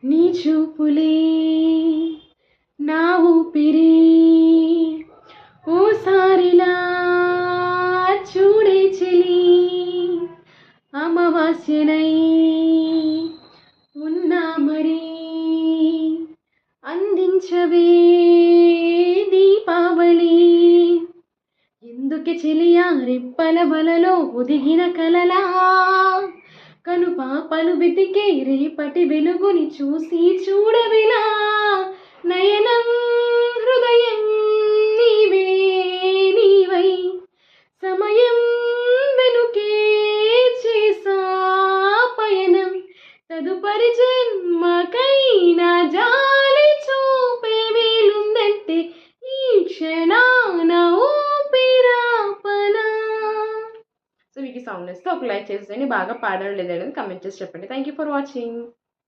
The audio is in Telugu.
నీ చూపులే నా ఊపిరి ఓసారిలా చూడే చెలి అమావాస్యనై ఉన్నా మరి అందించవే దీపావళి ఎందుకే చెలియా రెప్పల బలలో ఒదిగిన కలలా కను పాపలు వెతికే రేపటి వెలుగుని చూసి చూడవిలా నయనం హృదయం నీవే నీవై సమయం వెనుకే చేసా పయనం తదుపరి జన్మకైనా జాలి చూపే వీలుందంటే ఈ క్షణాన ఊపిరాపనా. సో మీకు ఈ సాంగ్ నచ్చితే ఒక లైక్ చేసేయండి. బాగా పాడడం లేదనేది కమెంట్ చేసి చెప్పండి. Thank you for watching.